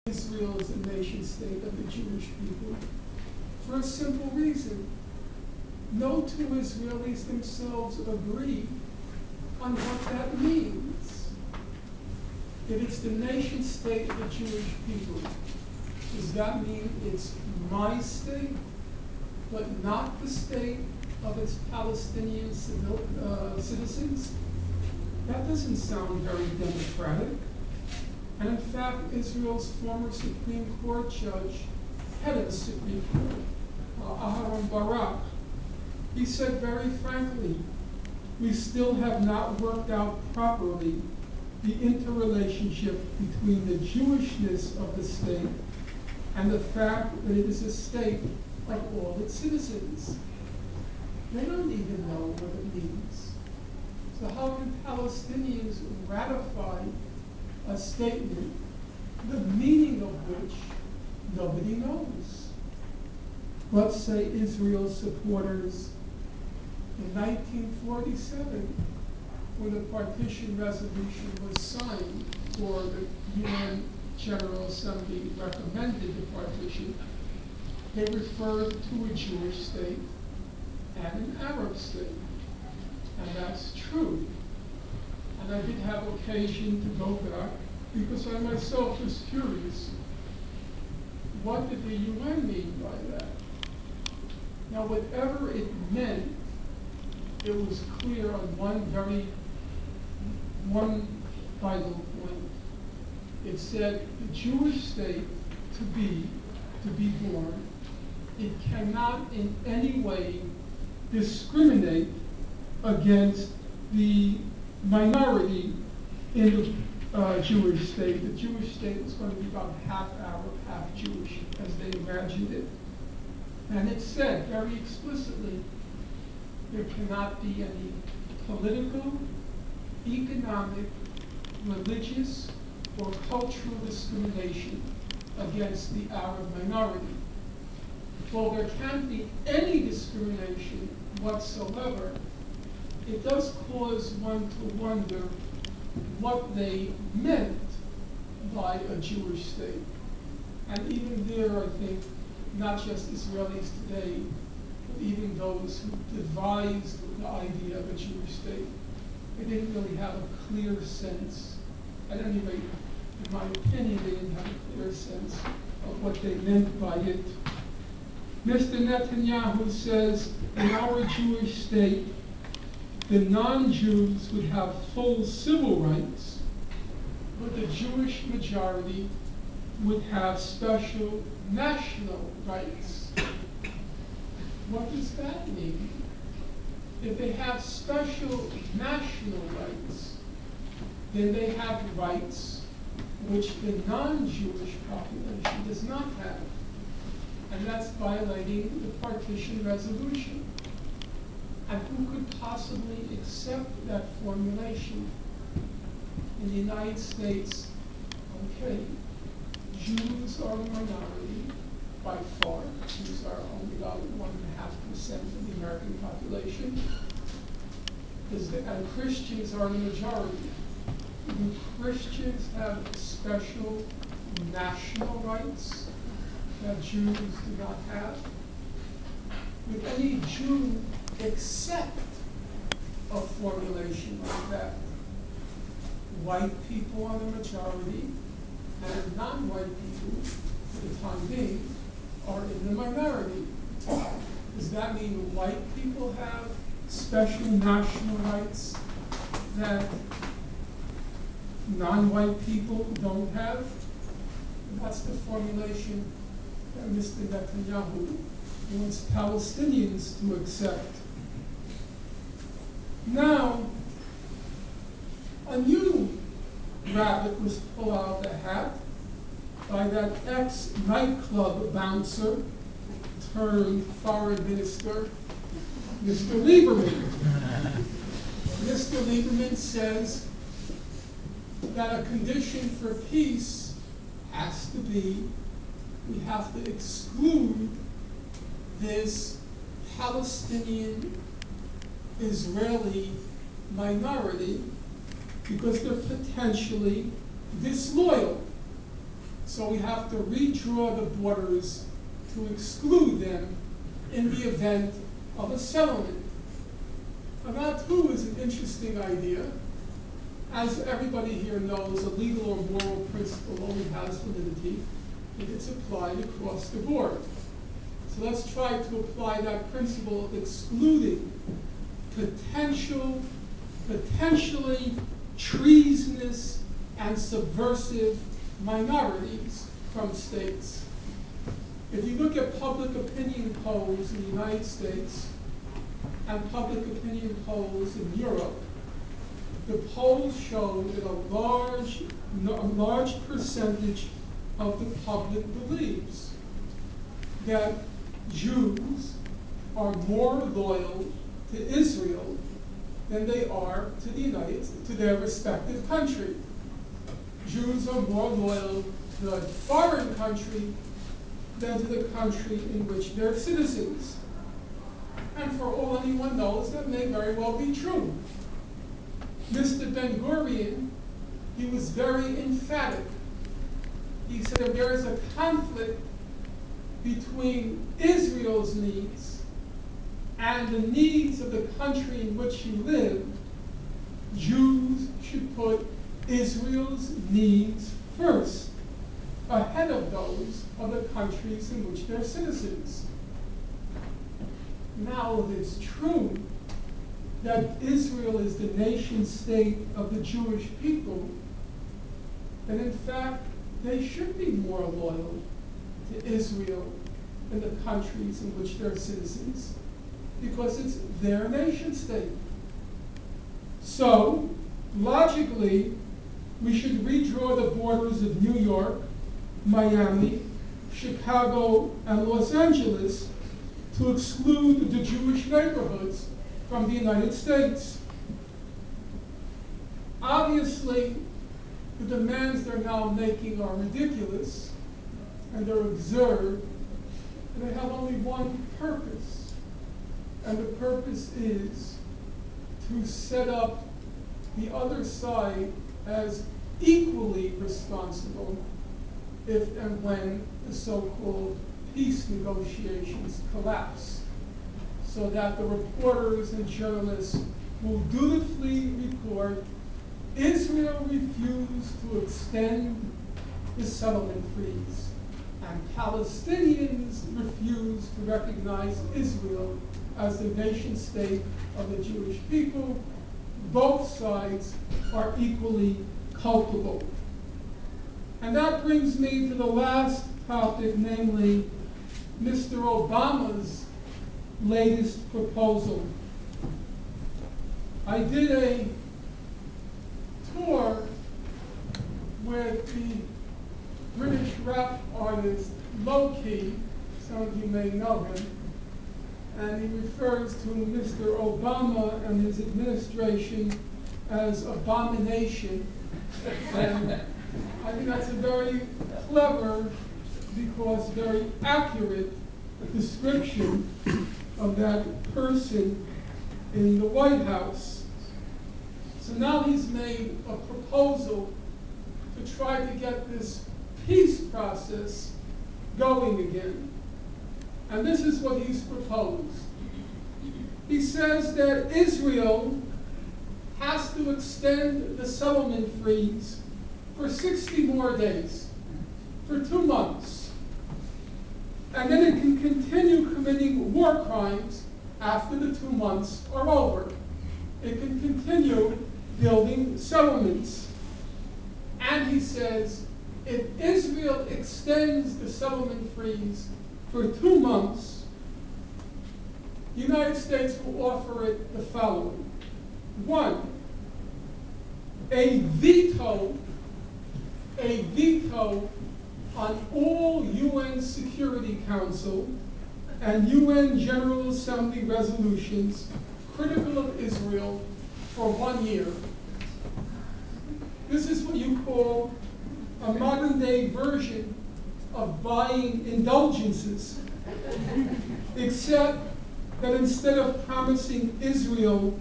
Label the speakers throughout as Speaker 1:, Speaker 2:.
Speaker 1: Israel is the nation state of the Jewish people for a simple reason. No two Israelis themselves agree on what that means. If it's the nation state of the Jewish people, does that mean it's my state, but not the state of its Palestinian citizens? That doesn't sound very democratic. And in fact, Israel's former Supreme Court judge, head of the Supreme Court, Aharon Barak, he said very frankly, we still have not worked out properly the interrelationship between the Jewishness of the state and the fact that it is a state of all its citizens. They don't even know what it means. So how can Palestinians ratify a statement, the meaning of which nobody knows? But say Israel's supporters in 1947, when the partition resolution was signed, or the UN General Assembly recommended the partition, they referred to a Jewish state and an Arab state. And that's true. And I did have occasion to go back because I myself was curious. What did the UN mean by that? Now, whatever it meant, it was clear on one vital point. It said the Jewish state to be born, it cannot in any way discriminate against the minority in the Jewish state. The Jewish state was going to be about half Arab, half Jewish, as they imagined it. And it said very explicitly, there cannot be any political, economic, religious, or cultural discrimination against the Arab minority. While there can't be any discrimination whatsoever, it does cause one to wonder what they meant by a Jewish state. And even there, I think, not just Israelis today, but even those who devised the idea of a Jewish state, they didn't really have a clear sense. At any rate, in my opinion, they didn't have a clear sense of what they meant by it. Mr. Netanyahu says, in our Jewish state, the non-Jews would have full civil rights, but the Jewish majority would have special national rights. What does that mean? If they have special national rights, then they have rights which the non-Jewish population does not have. And that's violating the partition resolution. And who could possibly accept that formulation? In the United States, okay, Jews are a minority by far. Jews are only about 1.5% of the American population. And Christians are the majority. Do Christians have special national rights that Jews do not have? Would any Jew accept a formulation like that? White people are the majority, and non-white people, for the time being, are in the minority. Does that mean white people have special national rights that non-white people don't have? And that's the formulation that Mr. Netanyahu wants Palestinians to accept. Now, a new rabbit was pulled out of the hat by that ex-nightclub bouncer turned foreign minister, Mr. Lieberman. Mr. Lieberman says that a condition for peace has to be, we have to exclude this Palestinian Israeli minority because they're potentially disloyal. So we have to redraw the borders to exclude them in the event of a settlement. Now that too is an interesting idea. As everybody here knows, a legal or moral principle only has validity if it's applied across the board. So let's try to apply that principle of excluding potentially treasonous and subversive minorities from states. If you look at public opinion polls in the United States and public opinion polls in Europe, the polls show that a large percentage of the public believes that Jews are more loyal to Israel than they are to their respective country. Jews are more loyal to a foreign country than to the country in which they're citizens. And for all anyone knows, that may very well be true. Mr. Ben-Gurion, he was very emphatic. He said if there is a conflict between Israel's needs and the needs of the country in which you live, Jews should put Israel's needs first, ahead of those of the countries in which they're citizens. Now, it is true that Israel is the nation state of the Jewish people, and in fact, they should be more loyal to Israel than the countries in which they're citizens, because it's their nation state. So, logically, we should redraw the borders of New York, Miami, Chicago, and Los Angeles to exclude the Jewish neighborhoods from the United States. Obviously, the demands they're now making are ridiculous, and they're absurd, and they have only one purpose, and the purpose is to set up the other side as equally responsible if and when the so-called peace negotiations collapse, so that the reporters and journalists will dutifully report Israel refused to extend the settlement freeze, and Palestinians refused to recognize Israel as the nation state of the Jewish people. Both sides are equally culpable. And that brings me to the last topic, namely Mr. Obama's latest proposal. I did a tour with the British rap artist Low-Key, some of you may know him, and he refers to Mr. Obama and his administration as abomination. And I think that's a very clever, because very accurate description of that person in the White House. So now he's made a proposal to try to get this peace process going again. And this is what he's proposed. He says that Israel has to extend the settlement freeze for 60 more days, for 2 months. And then it can continue committing war crimes after the 2 months are over. It can continue building settlements. And he says, if Israel extends the settlement freeze for 2 months, the United States will offer it the following. 1, a veto on all UN Security Council and UN General Assembly resolutions critical of Israel for 1 year. This is what you call a modern-day version of buying indulgences, except that instead of promising Israel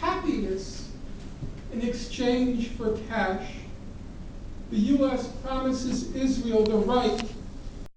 Speaker 1: happiness in exchange for cash, the U.S. promises Israel the right